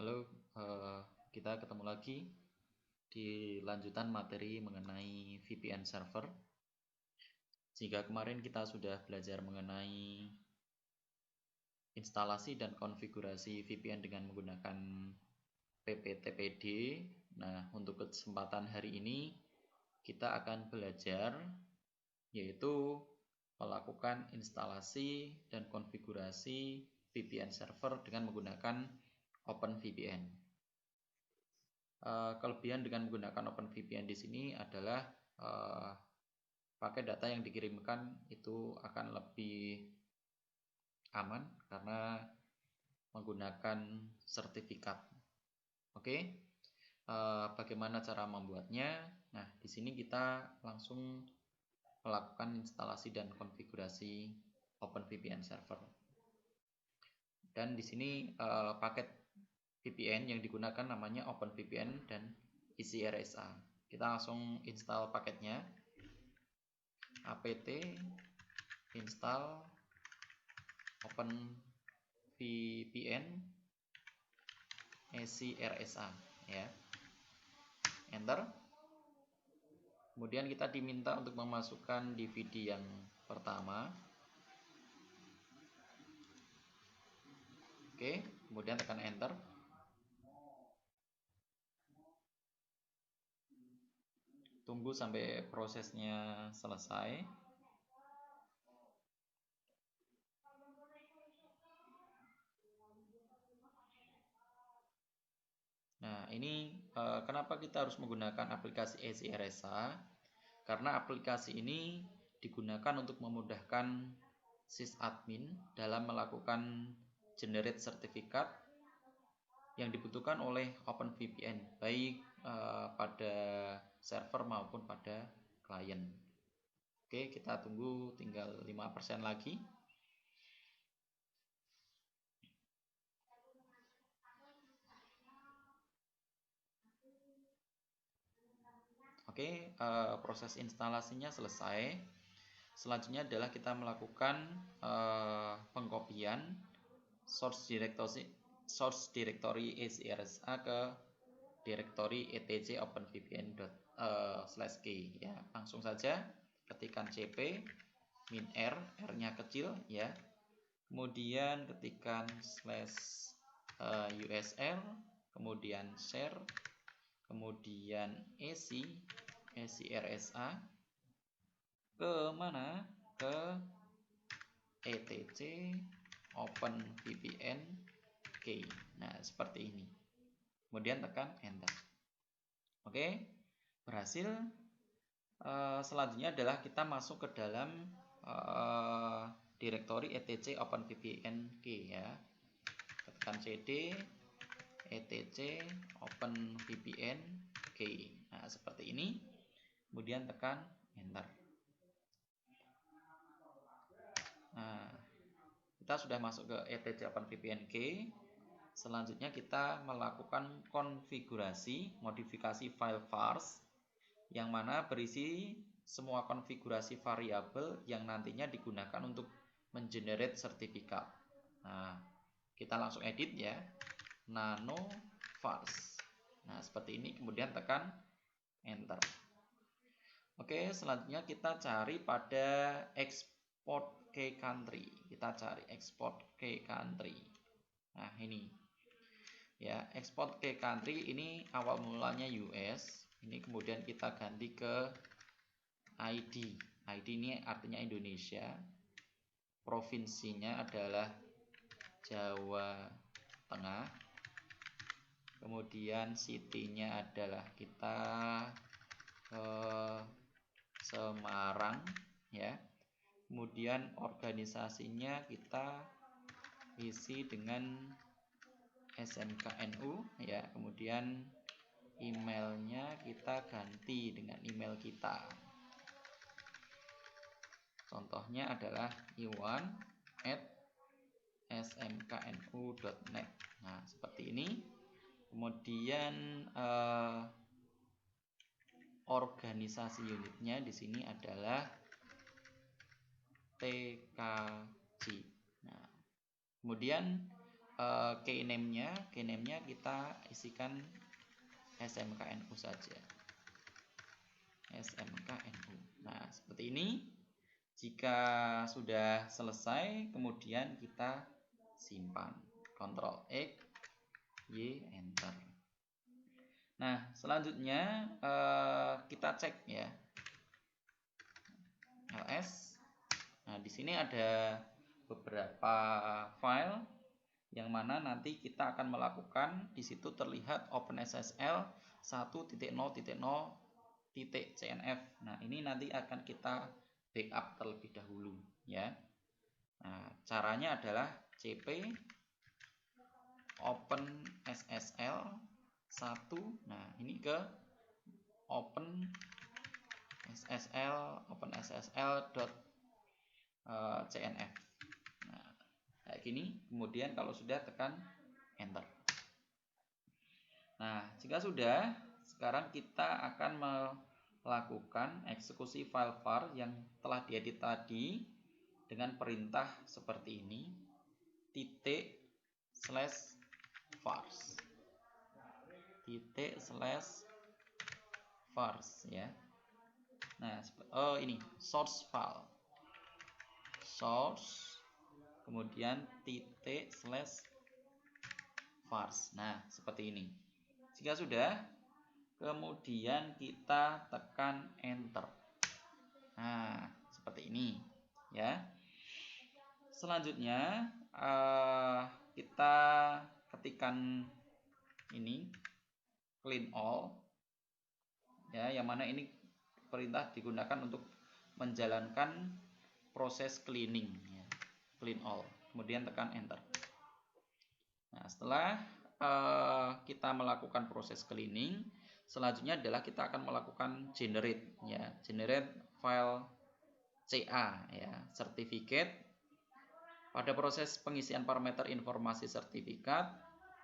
Halo, kita ketemu lagi di lanjutan materi mengenai VPN server. Jika kemarin kita sudah belajar mengenai instalasi dan konfigurasi VPN dengan menggunakan PPTPD. Nah, untuk kesempatan hari ini kita akan belajar yaitu melakukan instalasi dan konfigurasi VPN server dengan menggunakan OpenVPN. Kelebihan dengan menggunakan OpenVPN di sini adalah paket data yang dikirimkan itu akan lebih aman karena menggunakan sertifikat. Oke, bagaimana cara membuatnya? Nah, di sini kita langsung melakukan instalasi dan konfigurasi OpenVPN server. Dan di sini paket VPN yang digunakan namanya OpenVPN dan ECRSA. Kita langsung install paketnya. apt install OpenVPN ECRSA ya. Enter. Kemudian kita diminta untuk memasukkan DVD yang pertama. Oke, kemudian tekan enter. Tunggu sampai prosesnya selesai. Nah, ini kenapa kita harus menggunakan aplikasi ECRSA? Karena aplikasi ini digunakan untuk memudahkan sysadmin dalam melakukan generate sertifikat yang dibutuhkan oleh OpenVPN, baik pada server maupun pada klien. Oke, kita tunggu tinggal 5% lagi. Oke, proses instalasinya selesai. Selanjutnya adalah kita melakukan pengkopian source directory ECRSA ke directory etc openvpn./k ya. Langsung saja ketikkan cp -r, r-nya kecil ya. Kemudian ketikkan /usr, kemudian share, kemudian ECRSA ke mana? Ke etc openvpn k. Nah, seperti ini. Kemudian tekan enter. Oke, berhasil. Selanjutnya adalah kita masuk ke dalam direktori etc openvpn k ya. Tekan cd etc openvpn k. Nah, seperti ini. Kemudian tekan enter. Nah, kita sudah masuk ke etc openvpn k. Selanjutnya kita melakukan konfigurasi modifikasi file vars yang mana berisi semua konfigurasi variabel yang nantinya digunakan untuk mengenerate sertifikat. Nah, kita langsung edit ya, nano vars. Nah, seperti ini, kemudian tekan enter. Oke, selanjutnya kita cari pada export ke country. Kita cari export ke country. Nah, ini ya, export ke country ini awal mulanya US. Ini kemudian kita ganti ke ID. ID ini artinya Indonesia. Provinsinya adalah Jawa Tengah. Kemudian city-nya adalah kita ke Semarang ya. Kemudian organisasinya kita isi dengan SMKNU ya. Kemudian emailnya kita ganti dengan email kita. Contohnya adalah iwan@smknu.net. Nah, seperti ini. Kemudian organisasi unitnya di sini adalah TKJ. Nah, kemudian keyname-nya kita isikan SMKNU saja. SMKNU. Nah, seperti ini. Jika sudah selesai, kemudian kita simpan. Ctrl X, Y, Enter. Nah, selanjutnya kita cek ya. ls. Nah, di sini ada beberapa file yang mana nanti kita akan melakukan, di situ terlihat OpenSSL 1.0.0.cnf. Nah, ini nanti akan kita backup terlebih dahulu ya. Nah, caranya adalah cp OpenSSL 1. Nah, ini ke OpenSSL.cnf. Nah, kayak gini. Kemudian kalau sudah, tekan enter. Nah, jika sudah, sekarang kita akan melakukan eksekusi file var yang telah diedit tadi dengan perintah seperti ini, /vars ya. Nah, ini source file, kemudian /vars. Nah, seperti ini. Jika sudah, kemudian kita tekan enter. Nah, seperti ini ya. Selanjutnya kita ketikkan ini clean all ya, yang mana ini perintah digunakan untuk menjalankan proses cleaning ya. Clean all, kemudian tekan enter. Nah, setelah kita melakukan proses cleaning, selanjutnya adalah kita akan melakukan generate ya, generate file CA ya, certificate. Pada proses pengisian parameter informasi sertifikat,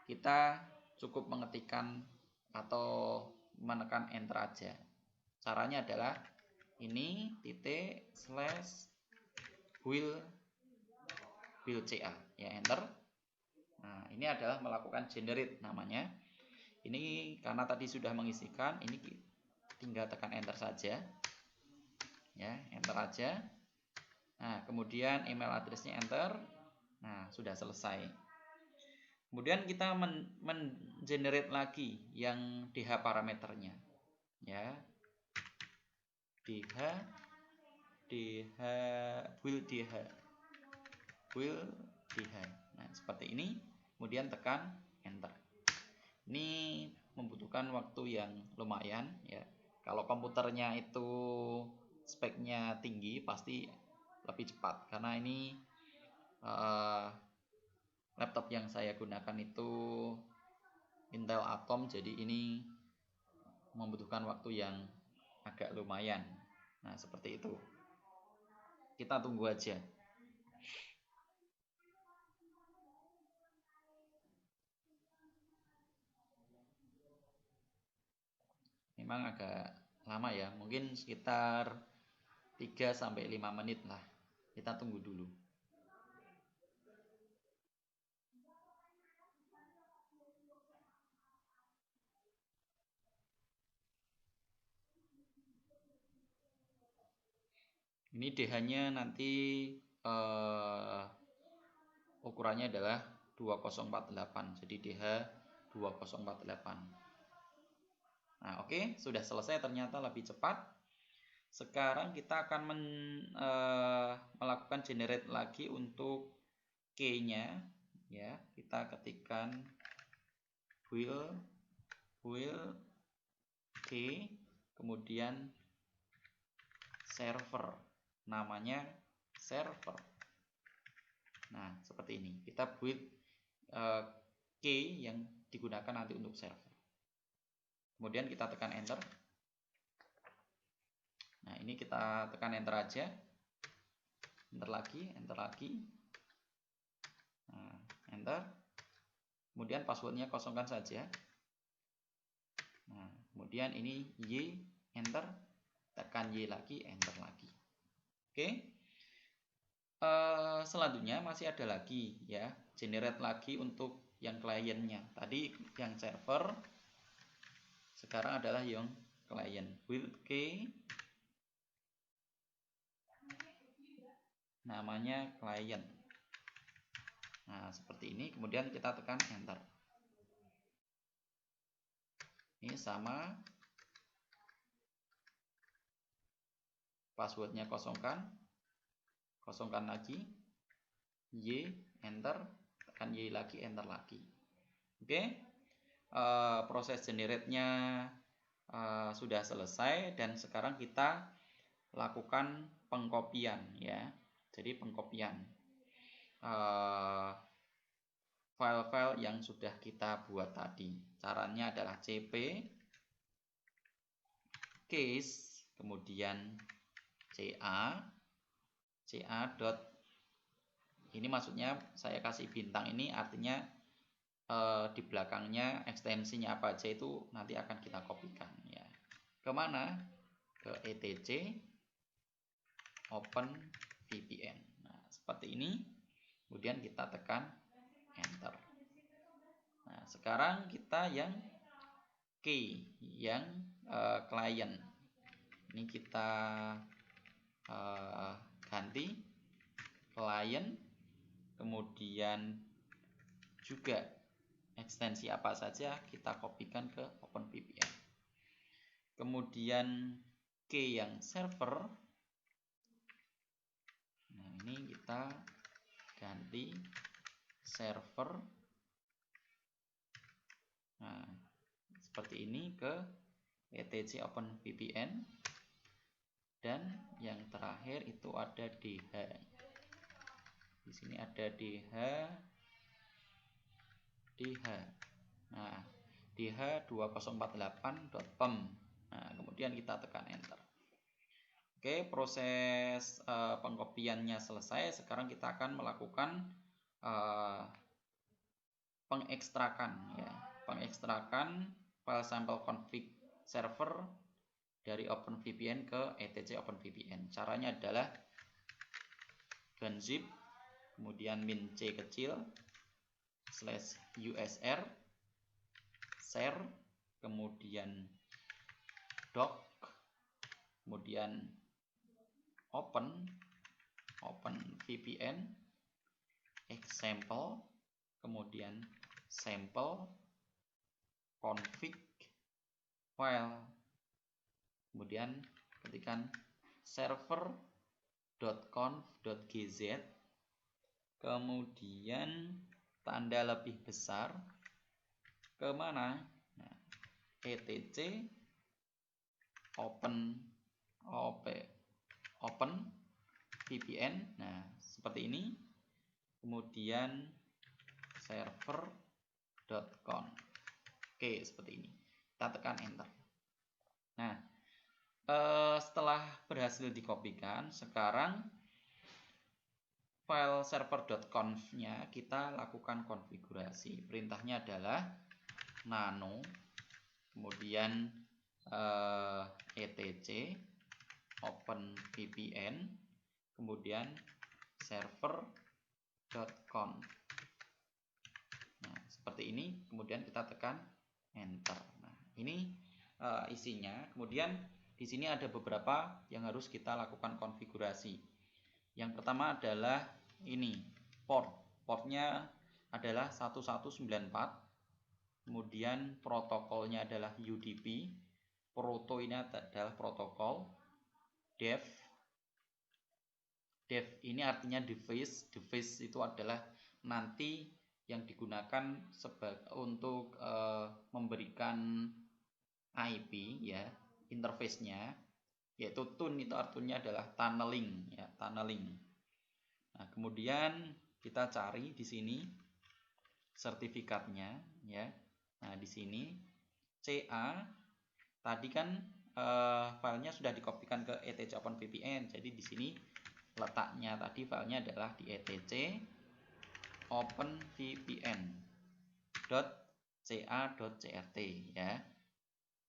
kita cukup mengetikkan atau menekan enter aja. Caranya adalah ini /build CA ya, enter. Nah, ini adalah melakukan generate namanya. Ini karena tadi sudah mengisikan, ini tinggal tekan enter saja ya, enter aja. Nah, kemudian email addressnya enter. Nah, sudah selesai. Kemudian kita men-generate lagi yang DH parameternya ya, build DH. Nah, seperti ini. Kemudian tekan enter. Ini membutuhkan waktu yang lumayan ya. Kalau komputernya itu speknya tinggi, pasti lebih cepat, karena ini laptop yang saya gunakan itu Intel Atom, jadi ini membutuhkan waktu yang agak lumayan. Nah, seperti itu. Kita tunggu aja. Memang agak lama ya, mungkin sekitar 3-5 menit lah. Kita tunggu dulu. Ini DH-nya nanti ukurannya adalah 2048. Jadi DH 2048. Nah, oke, sudah selesai, ternyata lebih cepat. Sekarang kita akan melakukan generate lagi untuk key-nya ya. Kita ketikkan build key, kemudian server, namanya server. Nah, seperti ini. Kita build key yang digunakan nanti untuk server. Kemudian kita tekan enter. Nah, ini kita tekan enter aja. Enter lagi. Nah, enter. Kemudian passwordnya kosongkan saja. Nah, kemudian ini Y, enter. Tekan Y lagi, enter lagi. Oke. Selanjutnya masih ada lagi ya. generate lagi untuk yang kliennya. Tadi yang server, sekarang adalah yang klien. Build key, namanya klien. Nah, seperti ini. Kemudian kita tekan enter. Ini sama. Passwordnya kosongkan. Kosongkan lagi. Y, enter. Tekan Y lagi, enter lagi. Oke. Proses generate-nya sudah selesai. Dan sekarang kita lakukan pengkopian, ya. Jadi pengkopian file-file yang sudah kita buat tadi. Caranya adalah cp case, kemudian ca dot, ini maksudnya saya kasih bintang ini artinya di belakangnya ekstensinya apa aja itu nanti akan kita kopikan, ya. Kemana? Ke etc open VPN. Nah, seperti ini. Kemudian kita tekan enter. Nah, sekarang kita yang key, yang klien. Ini kita ganti klien, kemudian juga ekstensi apa saja kita kopikan ke OpenVPN. Kemudian key yang server, nah ini kita ganti server, nah seperti ini, ke etc OpenVPN. Dan yang terakhir itu ada DH. Di sini ada DH. Nah, dh2048.pem. Nah, kemudian kita tekan enter. Oke, proses pengkopiannya selesai. Sekarang kita akan melakukan pengekstrakan, ya. Pengekstrakan file sample config server dari OpenVPN ke etc OpenVPN. Caranya adalah /zip, kemudian -c kecil /usr share, kemudian doc, kemudian open VPN example, kemudian sample config file, kemudian ketikkan server.conf.gz, kemudian tanda lebih besar, kemana? Nah, etc open VPN. Nah, seperti ini. Kemudian server.conf. Oke, seperti ini. Kita tekan enter. Nah, setelah berhasil dikopikan, sekarang file server.conf-nya kita lakukan konfigurasi. Perintahnya adalah nano, kemudian etc OpenVPN, kemudian server.conf. Nah, seperti ini. Kemudian kita tekan enter. Nah, ini isinya. Kemudian di sini ada beberapa yang harus kita lakukan konfigurasi. Yang pertama adalah ini, portnya adalah 1194. Kemudian protokolnya adalah UDP. Proto ini adalah protokol. Dev ini artinya device. Device itu adalah nanti yang digunakan untuk memberikan IP, ya, interface-nya, yaitu tun itu artinya adalah tunneling, ya, tunneling. Nah, kemudian kita cari di sini sertifikatnya, ya. Nah, di sini CA tadi kan filenya sudah dikopikan ke etc OpenVPN. Jadi di sini letaknya tadi filenya adalah di etc OpenVPN.ca.crt, ya.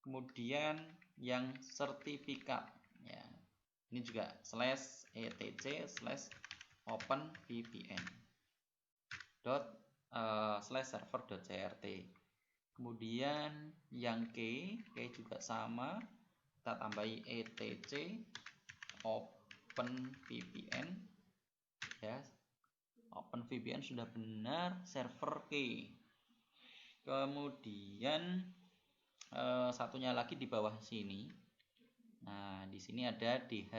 Kemudian yang sertifikat, ya, ini juga /etc/OpenVPN. server.crt. Kemudian yang key juga sama, kita tambahi etc OpenVPN ya. OpenVPN sudah benar, server key. Kemudian satunya lagi di bawah sini. Nah, di sini ada DH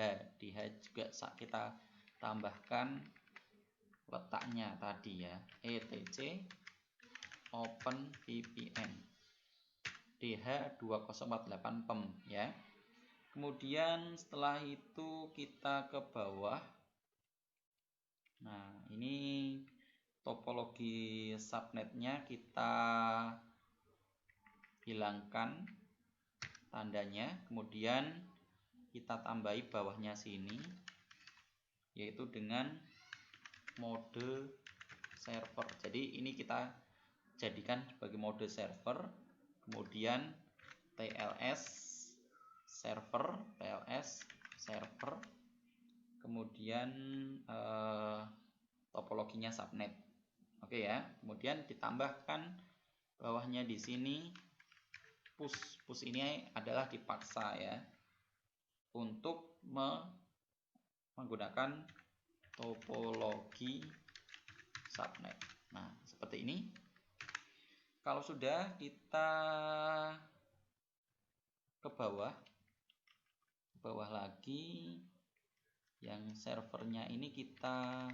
juga kita tambahkan letaknya tadi ya, etc OpenVPN DH2048 PEM ya. Kemudian setelah itu kita ke bawah. Nah, ini topologi subnetnya kita hilangkan tandanya, kemudian kita tambahi bawahnya sini, yaitu dengan mode server. Jadi ini kita jadikan sebagai mode server, kemudian TLS server, kemudian topologinya subnet. Oke ya. Kemudian ditambahkan bawahnya di sini push ini adalah dipaksa ya untuk menggunakan topologi subnet. Nah, seperti ini. Kalau sudah, kita ke bawah lagi, yang servernya ini kita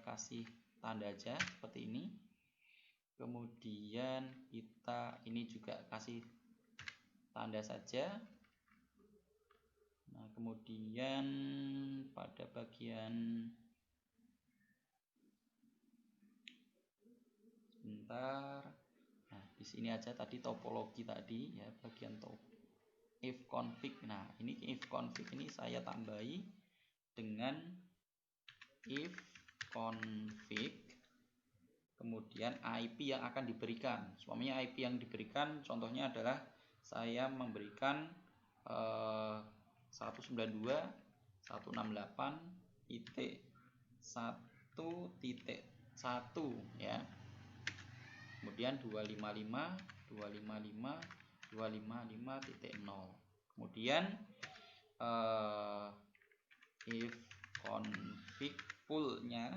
kasih tanda aja seperti ini. Kemudian kita ini juga kasih tanda saja. Nah, kemudian pada bagian sebentar. Nah, di sini aja tadi topologi tadi ya, bagian if config. Nah, ini if config ini saya tambahi dengan if config, kemudian IP yang akan diberikan. Suaminya IP yang diberikan contohnya adalah saya memberikan 192.168.1.1 ya. Kemudian 255.255.0. Kemudian if config poolnya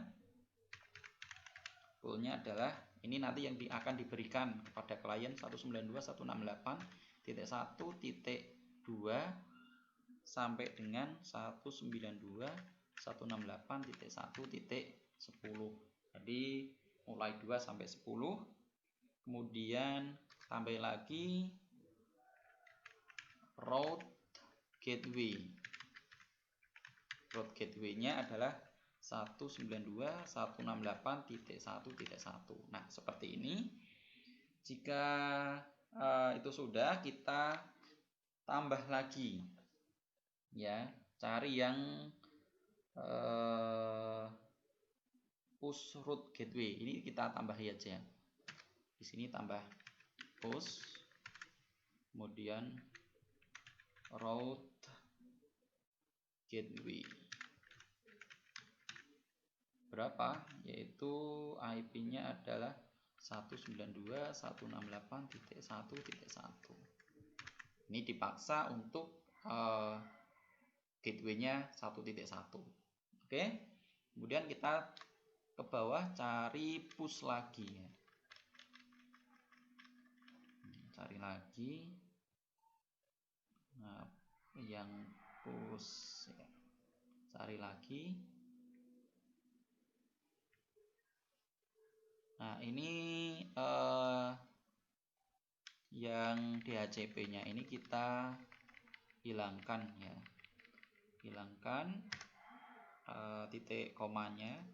adalah ini nanti yang akan diberikan kepada klien 192.168.1.2 sampai dengan 192.168.1.10. Jadi mulai 2 sampai 10. Kemudian tambah lagi route gateway. Route gateway-nya adalah 192.168.1.1. Nah, seperti ini. Jika itu sudah, kita tambah lagi ya, cari yang push route gateway. Ini kita tambah aja. Di sini tambah push, kemudian route gateway. Berapa? Yaitu IP-nya adalah 192.168.1.1. Ini dipaksa untuk gateway-nya 1.1. Oke. Kemudian kita ke bawah cari push lagi ya. Cari lagi. Nah, yang push ya. Cari lagi. Nah, ini yang DHCP-nya ini kita hilangkan ya. Hilangkan titik komanya.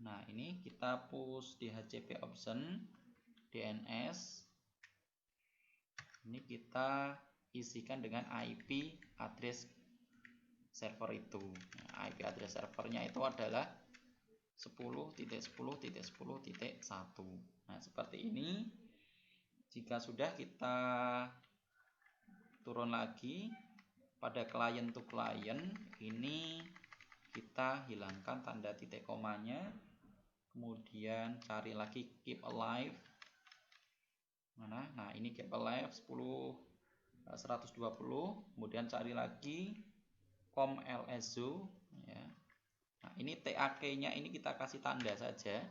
Nah, ini kita push DHCP option DNS. Ini kita isikan dengan IP address server itu. Nah, IP address servernya itu adalah 10.10.10.1. Nah, seperti ini. Jika sudah, kita turun lagi pada client to client. Ini kita hilangkan tanda titik komanya, kemudian cari lagi keep alive. Mana? Nah, ini keep alive 120, kemudian cari lagi com lso ya. Nah, ini TAK-nya ini kita kasih tanda saja.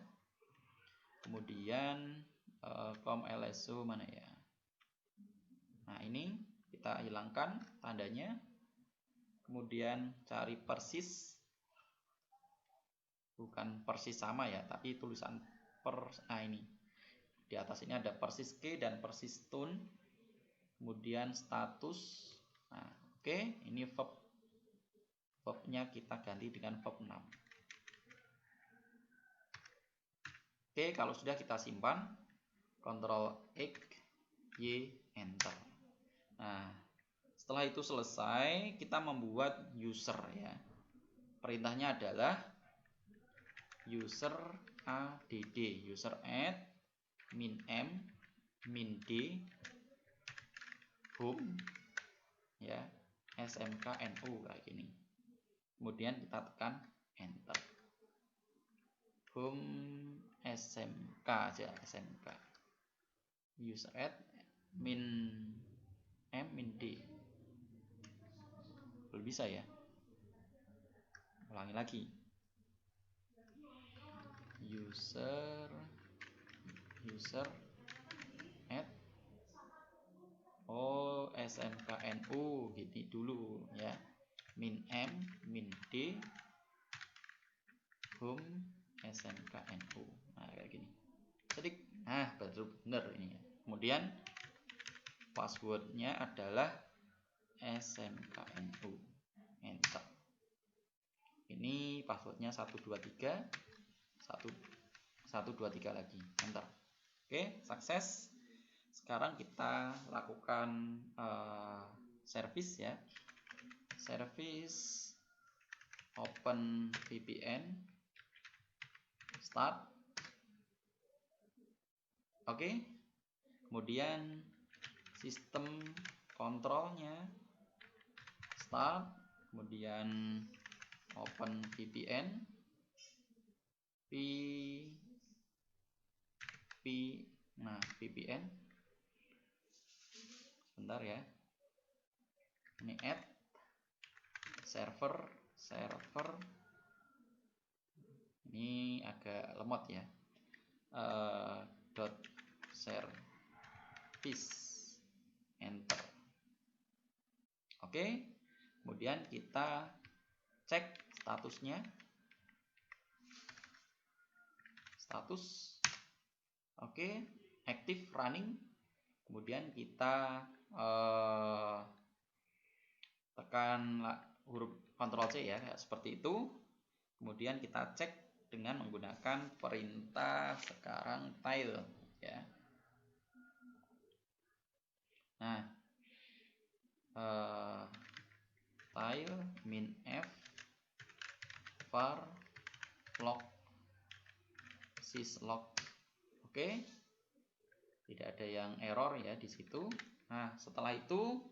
Kemudian com lso mana ya? Nah, ini kita hilangkan tandanya. Kemudian cari persis. Bukan persis sama ya, tapi tulisan nah ini. Di atas ini ada persis key dan persis tune. Kemudian status. Nah, oke, ini verbnya kita ganti dengan verb 6. Oke, kalau sudah kita simpan, Ctrl X, Y, Enter. Nah, setelah itu selesai, kita membuat user ya. Perintahnya adalah user add, user add min m min d home ya smknu kayak gini. Kemudian kita tekan enter. Home smk aja, smk. User add min m min d. Belum bisa ya. Ulangi lagi. User add smknu gini dulu ya. Min m min d home smknu. Nah, kayak gini. Jadi, benar ini ya. Kemudian passwordnya adalah smknu. Enter. Ini passwordnya 123 123 lagi. Enter. Oke, sukses. Sekarang kita lakukan service ya. Service open VPN start. Oke. Kemudian sistem kontrolnya start, kemudian open VPN VPN sebentar ya, ini add server ini agak lemot ya, dot service, enter. Oke, kemudian kita cek statusnya, status oke, active running. Kemudian kita tekan huruf Ctrl C ya, seperti itu. Kemudian kita cek dengan menggunakan perintah sekarang tile ya. Nah, tile min f var log syslog. Oke, tidak ada yang error ya di situ. Nah, setelah itu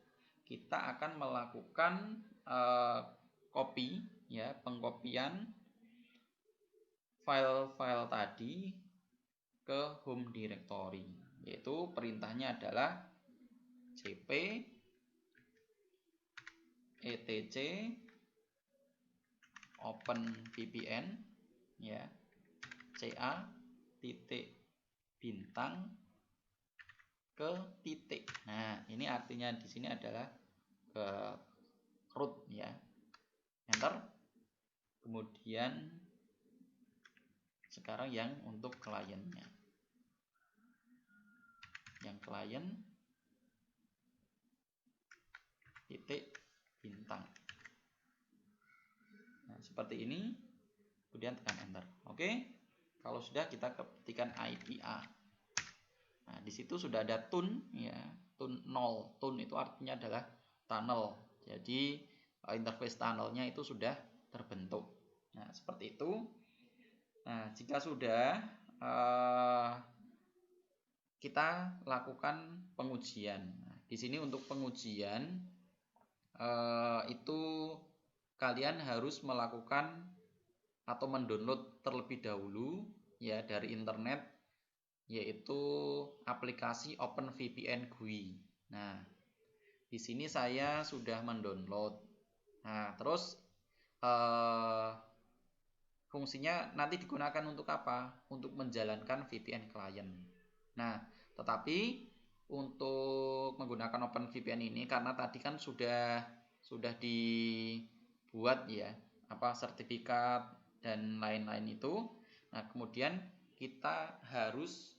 kita akan melakukan copy ya, pengkopian file-file tadi ke home directory, yaitu perintahnya adalah cp etc open VPN ya, ca titik bintang ke titik. Nah, ini artinya di sini adalah ke root ya. Enter. Kemudian sekarang yang untuk kliennya. Yang klien titik bintang. Nah, seperti ini. Kemudian tekan enter. Oke. Kalau sudah, kita ketikkan IPA. Nah, di situ sudah ada tune ya, tune 0. Tune itu artinya adalah tunnel. Jadi interface tunnelnya itu sudah terbentuk. Nah, seperti itu. Nah, jika sudah, kita lakukan pengujian. Nah, di sini untuk pengujian itu kalian harus melakukan atau mendownload terlebih dahulu ya dari internet, yaitu aplikasi OpenVPN GUI. Nah, di sini saya sudah mendownload. Nah, terus fungsinya nanti digunakan untuk apa? Untuk menjalankan VPN client. Nah, tetapi untuk menggunakan OpenVPN ini karena tadi kan sudah dibuat ya, sertifikat dan lain-lain itu. Nah, kemudian kita harus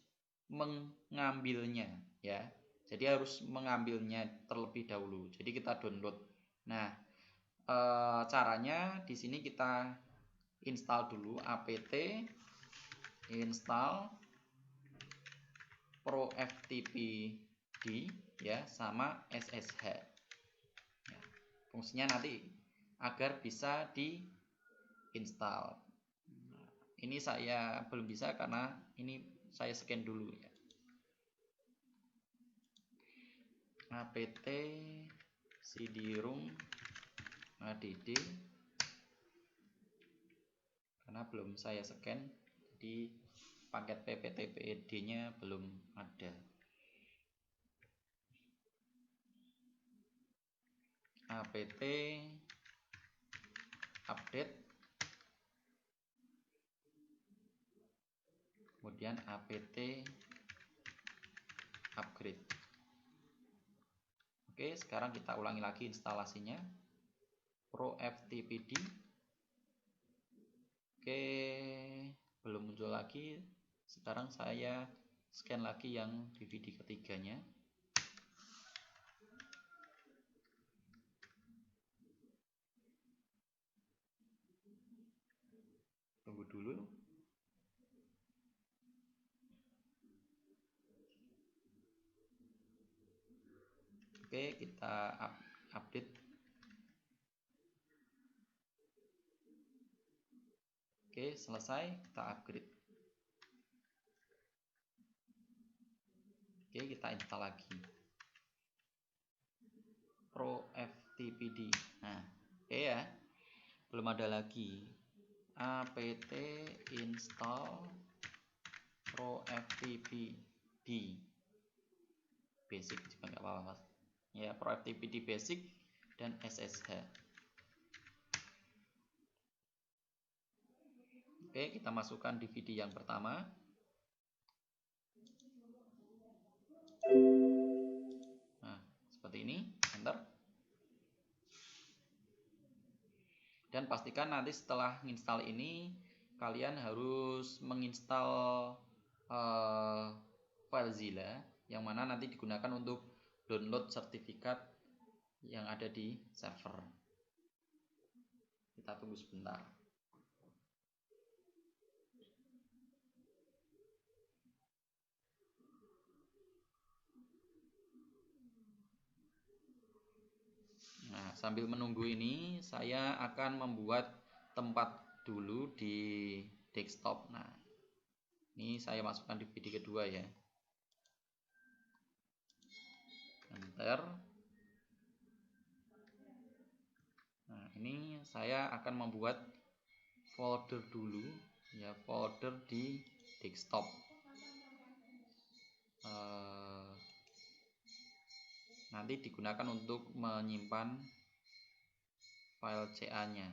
mengambilnya ya. Jadi harus mengambilnya terlebih dahulu. Jadi kita download. Nah, caranya di sini kita install dulu apt install ProFTPD ya sama SSH ya, fungsinya nanti agar bisa diinstal. Ini saya belum bisa karena ini saya scan dulu ya. apt cd-rom add karena belum saya scan, jadi paket pptpd nya belum ada. apt update, kemudian apt upgrade. Oke, sekarang kita ulangi lagi instalasinya. ProFTPD. Oke, belum muncul lagi. Sekarang saya scan lagi yang DVD ketiganya. Tunggu dulu. Oke, kita update. Oke, selesai, kita upgrade. Oke, kita install lagi ProFTPD. Nah, oke ya, belum ada lagi. apt install ProFTPD basic juga nggak apa-apa mas ya, ProFTPD basic dan SSH. Oke, kita masukkan DVD yang pertama. Nah, seperti ini, enter. Dan pastikan nanti setelah menginstal ini kalian harus menginstal FileZilla yang mana nanti digunakan untuk download sertifikat yang ada di server. Kita tunggu sebentar. Nah, sambil menunggu ini saya akan membuat tempat dulu di desktop. Nah, ini saya masukkan di DVD kedua ya. Enter. Nah, ini saya akan membuat folder dulu ya, folder di desktop. Nanti digunakan untuk menyimpan file CA-nya,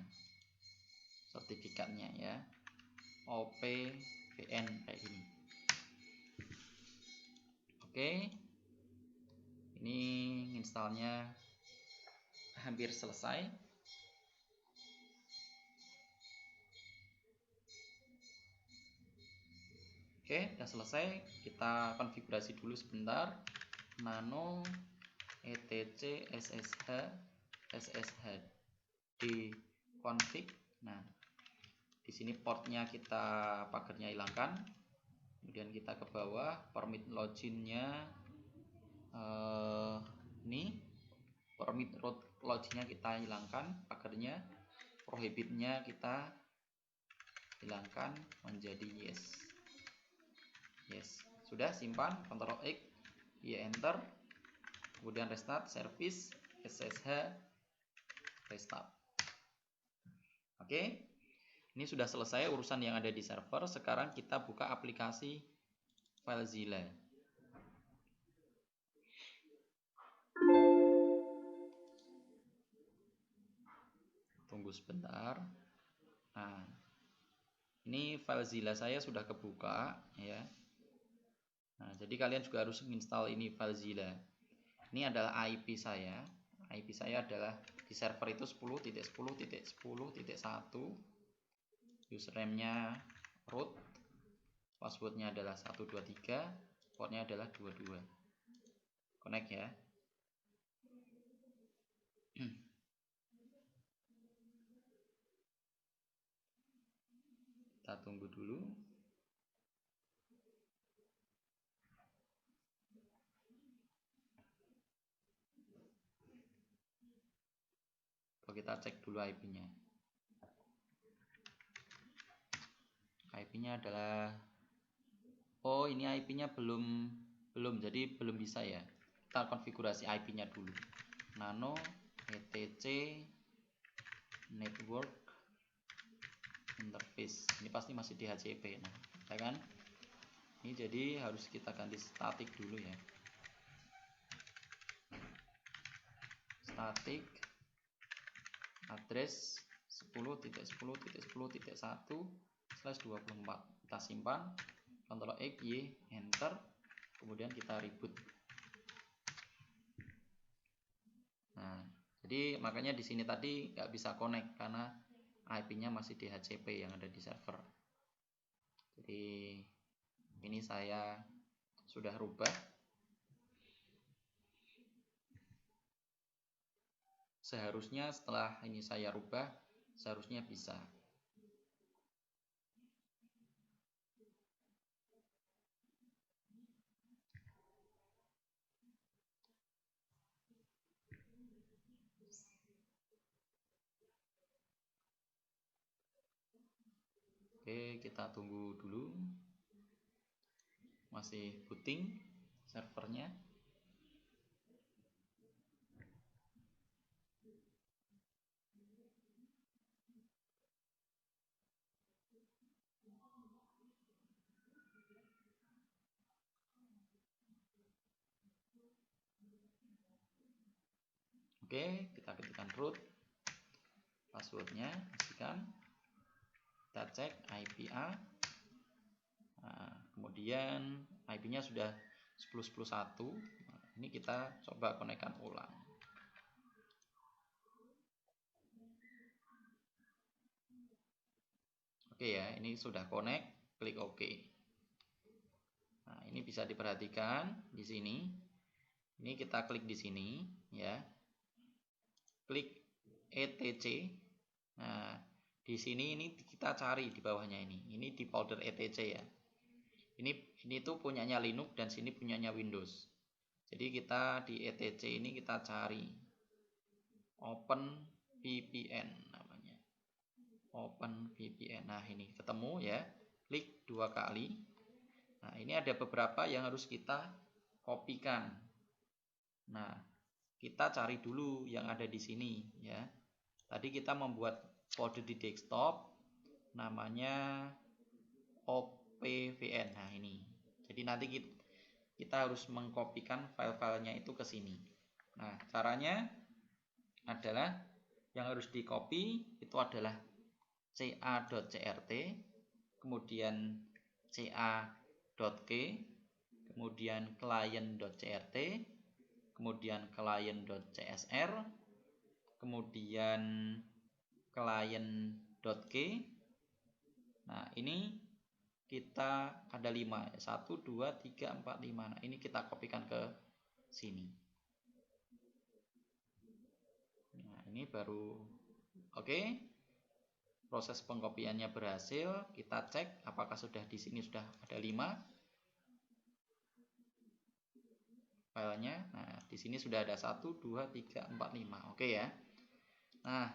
sertifikatnya ya, OPVN kayak gini. Oke, ini installnya hampir selesai. Oke, sudah selesai. Kita konfigurasi dulu sebentar. Nano etc ssh di config. Nah, di sini portnya kita pagernya hilangkan. Kemudian kita ke bawah, permit loginnya ini permit loginnya kita hilangkan, pagernya prohibitnya kita hilangkan menjadi yes. Sudah, simpan, Ctrl X, ya enter, kemudian restart service SSH, restart. Oke, ini sudah selesai urusan yang ada di server. Sekarang kita buka aplikasi FileZilla. Tunggu sebentar. Nah, ini FileZilla saya sudah kebuka ya. Nah, jadi kalian juga harus menginstal ini FileZilla. Ini adalah IP saya. IP saya adalah di server itu 10.10.10.1. Username-nya root. Passwordnya adalah 123. Portnya adalah 22. Connect ya. Kita tunggu dulu. Kita cek dulu IP-nya. IP-nya adalah, oh ini IP-nya belum, jadi belum bisa ya. Kita konfigurasi IP-nya dulu. Nano etc network interface. Ini pasti masih DHCP. Nah, ya kan? Ini jadi harus kita ganti static dulu ya. Static address 10.10.10.1/24. Kita simpan, Ctrl X, Y, Enter, kemudian kita reboot. Nah, jadi makanya di sini tadi nggak bisa connect karena IP-nya masih DHCP yang ada di server. Jadi ini saya sudah rubah. Seharusnya setelah ini saya rubah, seharusnya bisa. Oke, kita tunggu dulu. Masih booting servernya. Oke, kita ketikkan root, passwordnya pastikan, kita cek IP-A. Nah, kemudian IP-nya sudah 10.10.1. Nah, ini kita coba konekkan ulang. Oke ya, ini sudah connect, klik OK. Nah, ini bisa diperhatikan di sini. Ini kita klik di sini ya. Klik etc. Nah, di sini ini kita cari di bawahnya ini. Ini di folder etc ya. Ini tuh punyanya Linux dan sini punyanya Windows. Jadi kita di etc ini kita cari OpenVPN namanya. OpenVPN. Nah, ini ketemu ya. Klik 2 kali. Nah, ini ada beberapa yang harus kita kopikan. Nah, kita cari dulu yang ada di sini ya. Tadi kita membuat folder di desktop namanya OPVN. Nah, ini. Jadi nanti kita harus mengkopikan file-filenya itu ke sini. Nah, caranya adalah yang harus di copy itu adalah ca.crt, kemudian ca.k, kemudian client.crt, kemudian client.csr, kemudian client.k. Nah, ini kita ada 5, 1, 2, 3, 4, 5. Nah, ini kita kopikan ke sini. Nah, ini baru oke. Proses pengkopiannya berhasil. Kita cek apakah sudah di sini sudah ada 5 filenya. Nah, di sini sudah ada 1, 2, 3, 4, 5. Oke ya. Nah,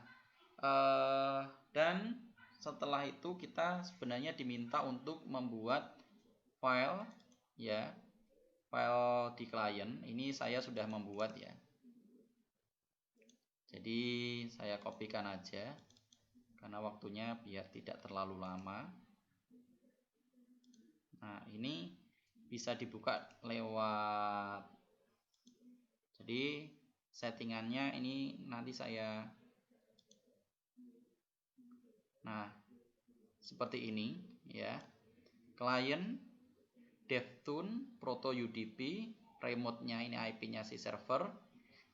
dan setelah itu kita sebenarnya diminta untuk membuat file ya, file di klien. Ini saya sudah membuat ya. Jadi saya kopikan aja. karena waktunya biar tidak terlalu lama. Nah, ini bisa dibuka lewat, jadi settingannya ini nanti saya, nah seperti ini ya, client DevTool Proto UDP, remote-nya ini IP-nya si server,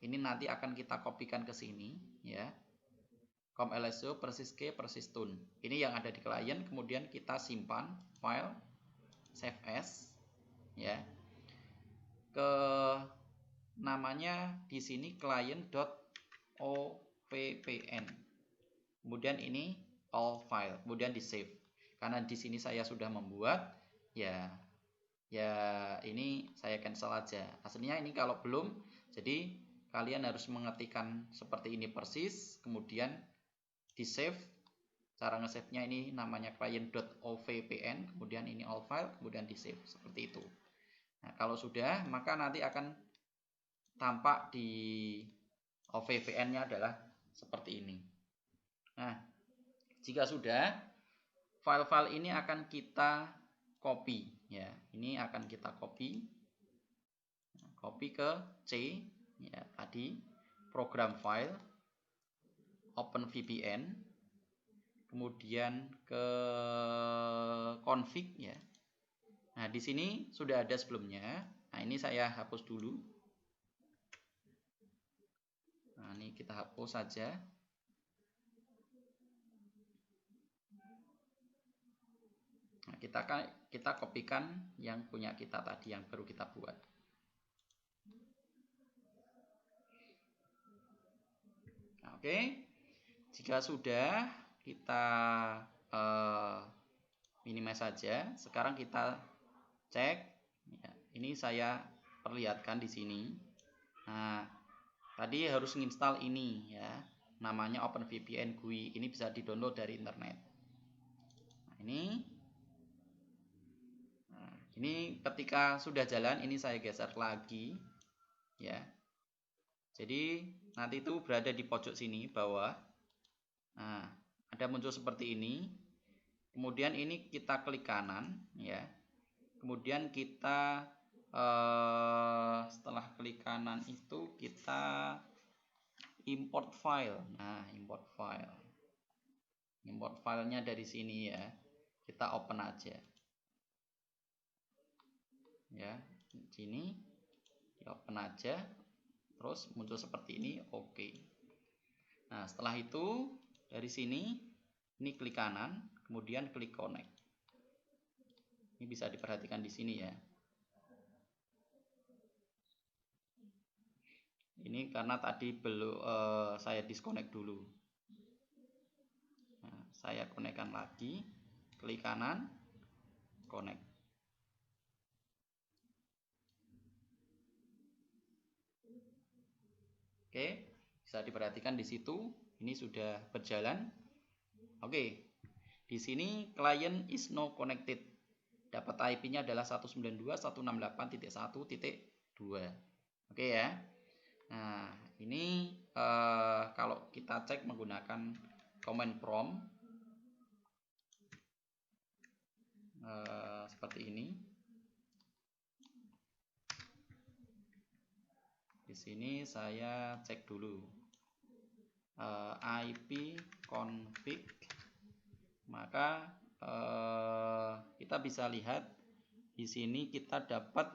ini nanti akan kita kopikan ke sini ya, com.lso persisk persistun, ini yang ada di client, kemudian kita simpan file save as ya, ke namanya di sini client.ovpn, kemudian ini all file, kemudian di save. Karena di sini saya sudah membuat ya ini saya cancel aja. Aslinya ini kalau belum, jadi kalian harus mengetikkan seperti ini persis, kemudian di save. Cara nge-save-nya ini namanya client.ovpn, kemudian ini all file, kemudian di save seperti itu. Nah, kalau sudah, maka nanti akan tampak di OVPN-nya adalah seperti ini. Nah, jika sudah, file-file ini akan kita copy ya. Ini akan kita copy ke C ya, tadi program file OpenVPN, kemudian ke config ya. Nah, di sini sudah ada sebelumnya. Nah, ini saya hapus dulu. Nah, ini kita hapus saja. Nah, kita kopikan yang punya kita tadi, yang baru kita buat. Nah, oke. Jika sudah, kita minimize saja. Sekarang kita cek. Ya, ini saya perlihatkan di sini. Nah, tadi harus menginstal ini ya, namanya OpenVPN GUI. Ini bisa di-download dari internet. Nah, ini ketika sudah jalan, ini saya geser lagi ya. Jadi nanti itu berada di pojok sini bawah. Nah, ada muncul seperti ini. Kemudian ini kita klik kanan ya. Kemudian kita setelah klik kanan itu kita import file. Nah, import file. Import filenya dari sini ya. Kita open aja. Ya, sini di open aja. Terus muncul seperti ini, oke. Nah, setelah itu dari sini ini klik kanan, kemudian klik connect. Ini bisa diperhatikan di sini ya. Ini karena tadi belum saya disconnect dulu. Nah, saya konekkan lagi, klik kanan, connect. Oke, bisa diperhatikan di situ. Ini sudah berjalan. Oke, di sini client is now connected. Dapat IP-nya adalah 192.168.1.2. Oke ya. Nah, ini kalau kita cek menggunakan command prompt seperti ini. Di sini saya cek dulu IP config, maka kita bisa lihat di sini kita dapat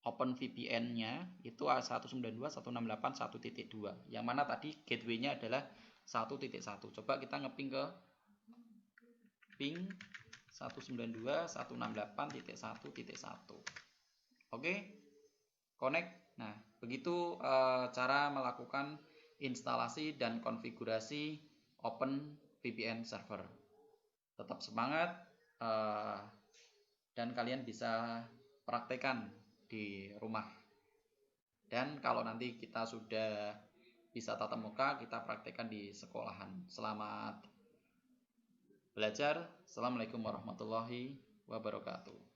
OpenVPN-nya itu 192.168.1.2, yang mana tadi gateway-nya adalah 1.1. Coba kita ngeping ke ping 192.168.1.1. Oke, connect. Nah, begitu cara melakukan instalasi dan konfigurasi OpenVPN server. Tetap semangat dan kalian bisa praktekkan di rumah. Dan kalau nanti kita sudah bisa tatap muka, kita praktekkan di sekolahan. Selamat belajar. Assalamualaikum warahmatullahi wabarakatuh.